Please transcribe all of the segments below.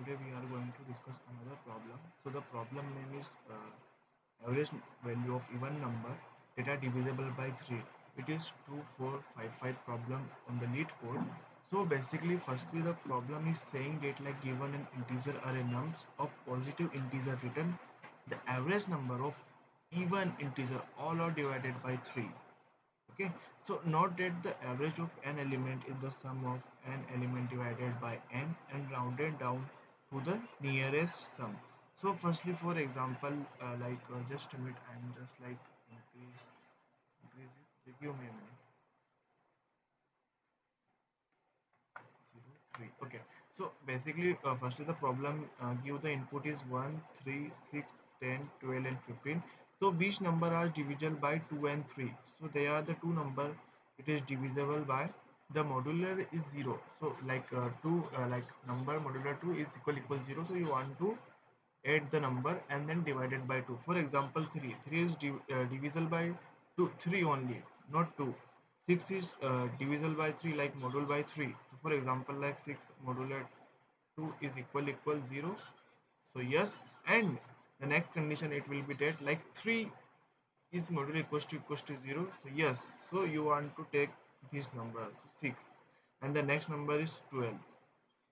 Today we are going to discuss another problem. So the problem name is average value of even number that are divisible by 3. It is 2455 problem on the Leetcode. So basically firstly the problem is saying that like given an integer array nums of positive integer written, the average number of even integer all are divided by 3. Okay, so note that the average of an element is the sum of an element divided by n and rounded down to the nearest sum. So firstly, for example, just a minute, I'm just like increase it. Give me a minute. 3. Okay, so basically firstly the problem give the input is 1, 3, 6, 10, 12 and 15. So which number are divisible by 2 and 3? So they are the two number it is divisible by. The modular is 0, so like 2 like number modular 2 is equal 0, so you want to add the number and then divided by 2. For example, 3 is divisible by 2 3 only, not 2. 6 is divisible by 3 like module by 3. So for example, like 6 modular 2 is equal 0. So yes, and the next condition it will be that like 3 is modular equals to 0. So yes, so you want to take this number, so 6, and the next number is 12.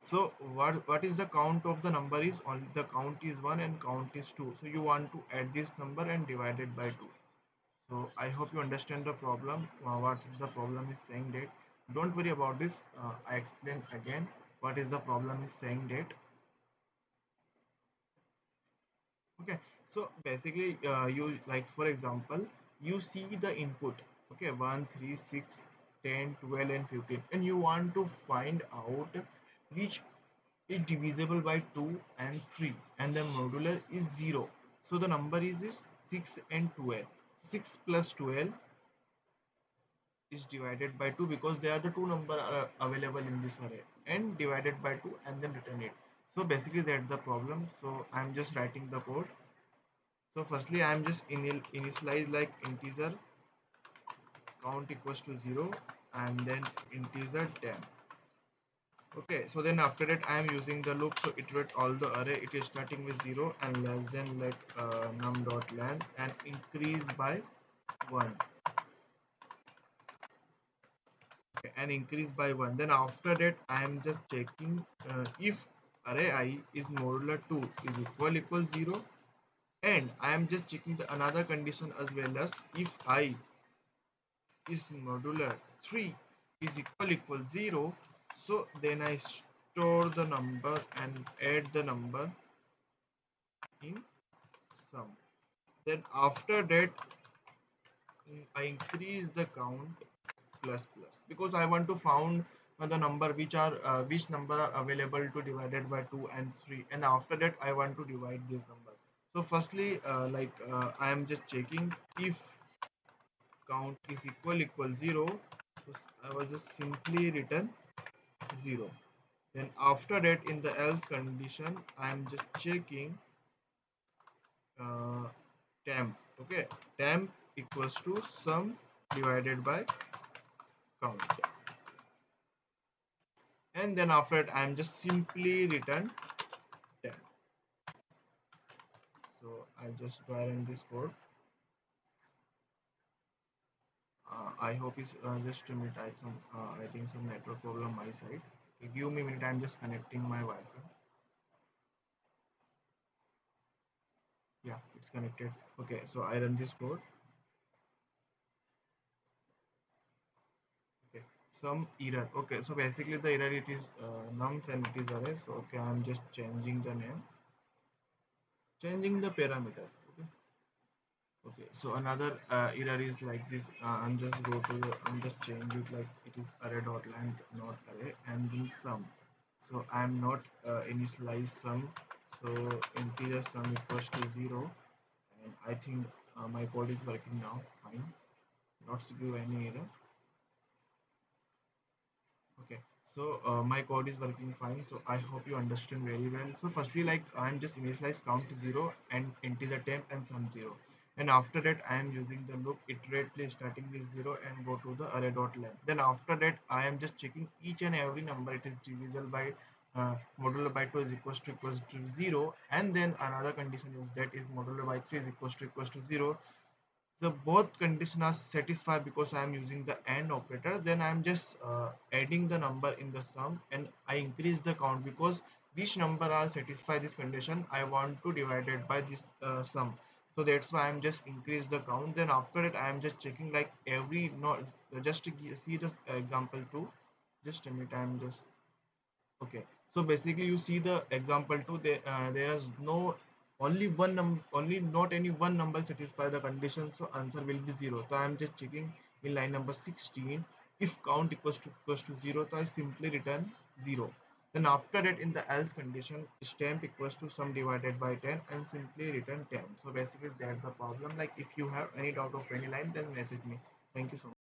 So what is the count of the number is on the count is 1 and count is 2. So you want to add this number and divide it by 2. So I hope you understand the problem. What is the problem is saying that. Don't worry about this. I explain again what is the problem is saying that. Okay, so basically you like for example you see the input, okay, 1, 3, 6, 10, 12 and 15, and you want to find out which is divisible by 2 and 3 and the modular is 0. So the number is 6 and 12. 6 plus 12 is divided by 2 because they are the two number are available in this array, and divided by 2 and then return it. So basically that's the problem. So I'm just writing the code. So firstly I'm just initialize like integer count equals to 0 and then integer 10. Okay, so then after that I am using the loop to iterate all the array. It is starting with 0 and less than like num dot length and increase by 1. Okay, and increase by 1. Then after that I am just checking if array I is modular 2 is equal 0, and I am just checking the another condition as well as if I is modular 3 is equal 0. So then I store the number and add the number in sum. Then after that I increase the count plus because I want to found the number which number are available to divided by 2 and 3, and after that I want to divide this number. So firstly I am just checking if count is equal 0. So I was just simply written 0. Then after that in the else condition I am just checking uh, temp. Okay, temp equals to sum divided by count, and then after that I am just simply written 10. So I just run this code. I hope it's just a minute. I think some network problem my side. Okay, give me a minute. I'm just connecting my Wi-Fi. Yeah, it's connected. Okay, so I run this code. Okay, some error. Okay, so basically the error it is nums and it is array. So okay, I'm just changing the name, changing the parameter. Okay. Okay, so another error is like this. I'm just change it like it is array dot length, not array, and then sum. So I'm not initialize sum. So integer sum equals to 0, and I think my code is working now. Fine, not to give any error. Okay, so my code is working fine, so I hope you understand very well. So firstly like I'm just initialize count to 0 and integer temp and sum 0, and after that I am using the loop iterate starting with 0 and go to the array dot length. Then after that I am just checking each and every number it is divisible by modulo by 2 is equals to 0, and then another condition is that is modulo by 3 is equals to 0. The both conditions are satisfied because I am using the AND operator. Then I am just adding the number in the sum, and I increase the count because which number are satisfy this condition I want to divide it by this sum. So that's why I am just increase the count. Then after it I am just checking like every not just to see this example 2. Just a minute, I am just okay. So basically you see the example 2, there is no only one number, only not any one number satisfy the condition, so answer will be 0. So I am just checking in line number 16, if count equals to 0, so I simply return 0. Then after that in the else condition, stamp equals to sum divided by 10 and simply return 10. So basically that's the problem. Like if you have any doubt of any line, then message me. Thank you so much.